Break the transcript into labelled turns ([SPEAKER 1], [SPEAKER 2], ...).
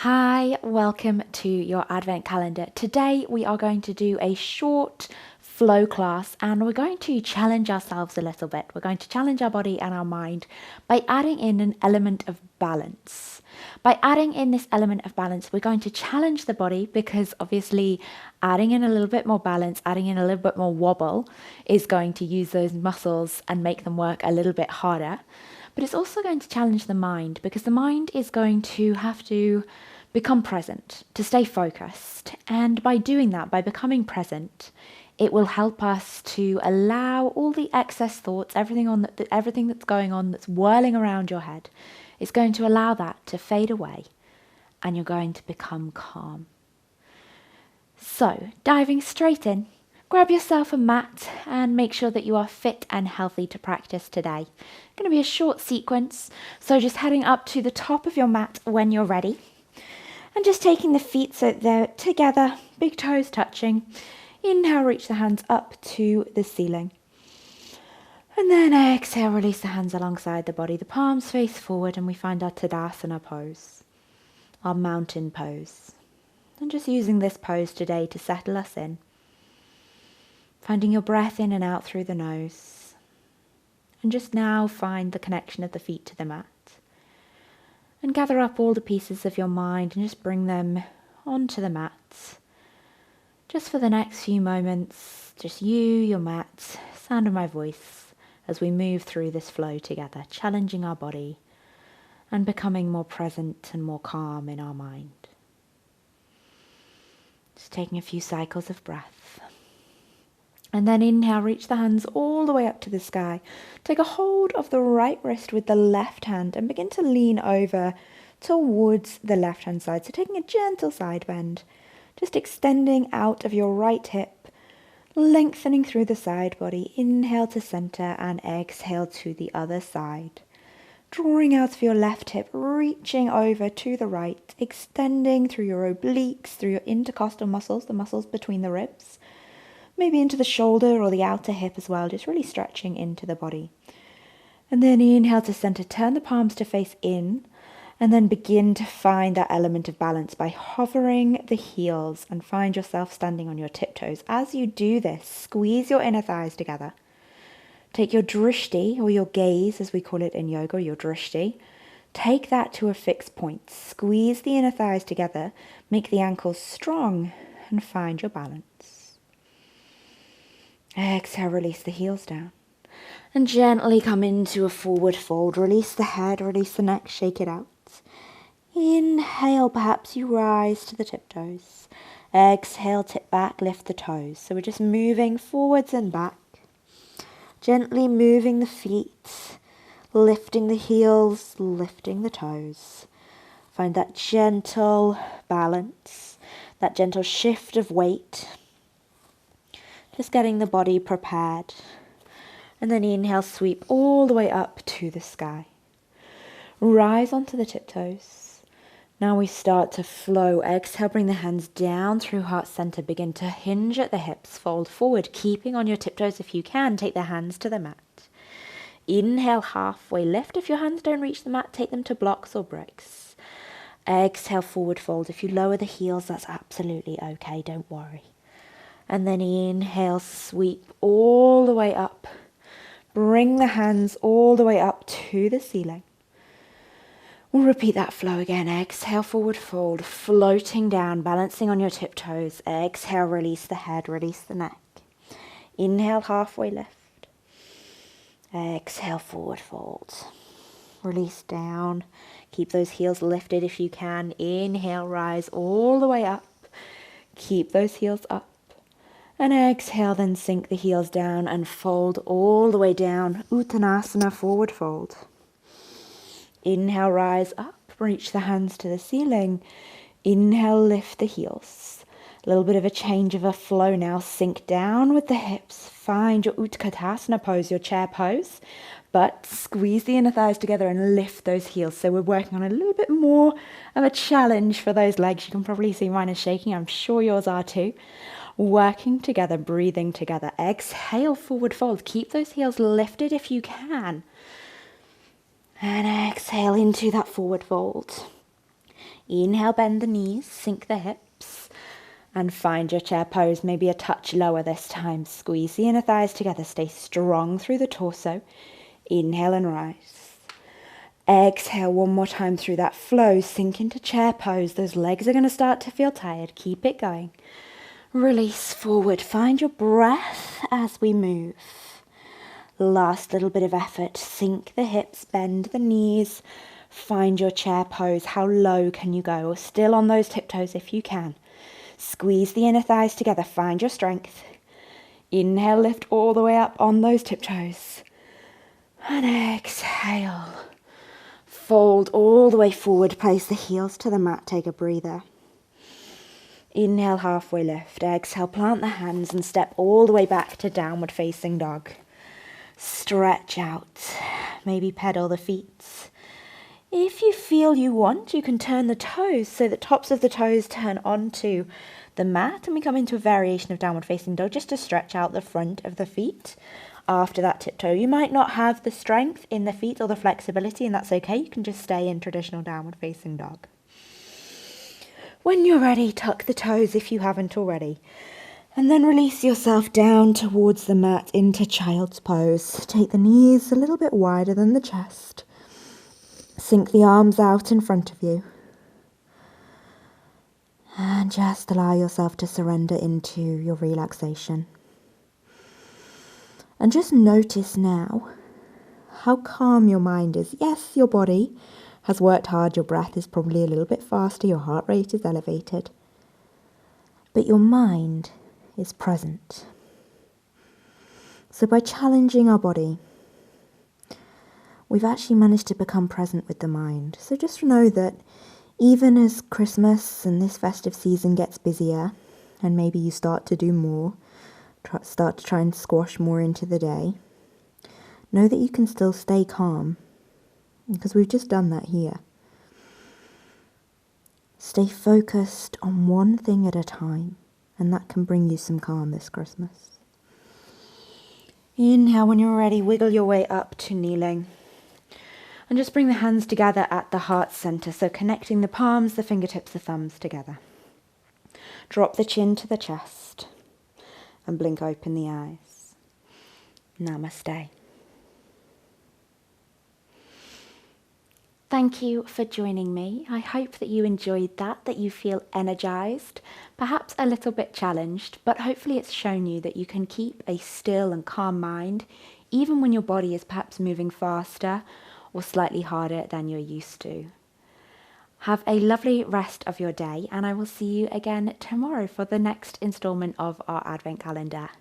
[SPEAKER 1] Hi, welcome to your Advent calendar. Today we are going to do a short flow class and we're going to challenge ourselves a little bit. We're going to challenge our body and our mind by adding in an element of balance. By adding in this element of balance, we're going to challenge the body because obviously adding in a little bit more balance, adding in a little bit more wobble is going to use those muscles and make them work a little bit harder. But it's also going to challenge the mind because the mind is going to have to become present, to stay focused. And by doing that, by becoming present, it will help us to allow all the excess thoughts, everything that's going on, that's whirling around your head, it's going to allow that to fade away and you're going to become calm. So, diving straight in, grab yourself a mat and make sure that you are fit and healthy to practice today. It's going to be a short sequence, so just heading up to the top of your mat when you're ready. And just taking the feet so they're together, big toes touching. Inhale, reach the hands up to the ceiling. And then exhale, release the hands alongside the body. The palms face forward and we find our Tadasana pose, our mountain pose. And just using this pose today to settle us in. Finding your breath in and out through the nose. And just now find the connection of the feet to the mat. And gather up all the pieces of your mind and just bring them onto the mat. Just for the next few moments, just you, your mat, sound of my voice as we move through this flow together, challenging our body and becoming more present and more calm in our mind. Just taking a few cycles of breath. And then inhale, reach the hands all the way up to the sky. Take a hold of the right wrist with the left hand and begin to lean over towards the left hand side. So taking a gentle side bend, just extending out of your right hip, lengthening through the side body. Inhale to center and exhale to the other side. Drawing out of your left hip, reaching over to the right, extending through your obliques, through your intercostal muscles, the muscles between the ribs. Maybe into the shoulder or the outer hip as well, just really stretching into the body. And then inhale to center, turn the palms to face in, and then begin to find that element of balance by hovering the heels and find yourself standing on your tiptoes. As you do this, squeeze your inner thighs together. Take your drishti, or your gaze as we call it in yoga, your drishti. Take that to a fixed point. Squeeze the inner thighs together, make the ankles strong, and find your balance. Exhale, release the heels down. And gently come into a forward fold. Release the head, release the neck, shake it out. Inhale, perhaps you rise to the tiptoes. Exhale, tip back, lift the toes. So we're just moving forwards and back. Gently moving the feet, lifting the heels, lifting the toes. Find that gentle balance, that gentle shift of weight. Just getting the body prepared. And then inhale, sweep all the way up to the sky. Rise onto the tiptoes. Now we start to flow. Exhale, bring the hands down through heart center. Begin to hinge at the hips, fold forward, keeping on your tiptoes if you can. Take the hands to the mat. Inhale, halfway lift. If your hands don't reach the mat, take them to blocks or bricks. Exhale, forward fold. If you lower the heels, that's absolutely okay. Don't worry. And then inhale, sweep all the way up. Bring the hands all the way up to the ceiling. We'll repeat that flow again. Exhale, forward fold, floating down, balancing on your tiptoes. Exhale, release the head, release the neck. Inhale, halfway lift. Exhale, forward fold. Release down. Keep those heels lifted if you can. Inhale, rise all the way up. Keep those heels up. And exhale, then sink the heels down and fold all the way down. Uttanasana, forward fold. Inhale, rise up, reach the hands to the ceiling. Inhale, lift the heels. A little bit of a change of a flow now. Sink down with the hips. Find your Utkatasana pose, your chair pose. But squeeze the inner thighs together and lift those heels. So we're working on a little bit more of a challenge for those legs. You can probably see mine is shaking. I'm sure yours are too. Working together, breathing together. Exhale, forward fold. Keep those heels lifted if you can. And exhale into that forward fold. Inhale, bend the knees, sink the hips, and find your chair pose, maybe a touch lower this time. Squeeze the inner thighs together, stay strong through the torso. Inhale and rise. Exhale one more time through that flow, sink into chair pose. Those legs are going to start to feel tired. Keep it going. Release forward. Find your breath as we move. Last little bit of effort. Sink the hips, bend the knees. Find your chair pose. How low can you go? Or still on those tiptoes if you can. Squeeze the inner thighs together. Find your strength. Inhale, lift all the way up on those tiptoes. And exhale. Fold all the way forward. Place the heels to the mat. Take a breather. Inhale, halfway lift. Exhale, plant the hands and step all the way back to downward facing dog. Stretch out. Maybe pedal the feet. If you feel you want, you can turn the toes so the tops of the toes turn onto the mat and we come into a variation of downward facing dog just to stretch out the front of the feet after that tiptoe. You might not have the strength in the feet or the flexibility, and that's okay. You can just stay in traditional downward facing dog. When you're ready, tuck the toes if you haven't already. And then release yourself down towards the mat into child's pose. Take the knees a little bit wider than the chest. Sink the arms out in front of you. And just allow yourself to surrender into your relaxation. And just notice now how calm your mind is. Yes, your body has worked hard. Your breath is probably a little bit faster. Your heart rate is elevated. But your mind is present. So by challenging our body, we've actually managed to become present with the mind. So just know that even as Christmas and this festive season gets busier, and maybe you start to do more, start to try and squash more into the day, know that you can still stay calm, because we've just done that here. Stay focused on one thing at a time, and that can bring you some calm this Christmas. Inhale, when you're ready, wiggle your way up to kneeling. And just bring the hands together at the heart center, so connecting the palms, the fingertips, the thumbs together. Drop the chin to the chest and blink open the eyes. Namaste. Thank you for joining me. I hope that you enjoyed that you feel energized, perhaps a little bit challenged, but hopefully it's shown you that you can keep a still and calm mind, even when your body is perhaps moving faster or slightly harder than you're used to. Have a lovely rest of your day, and I will see you again tomorrow for the next installment of our Advent calendar.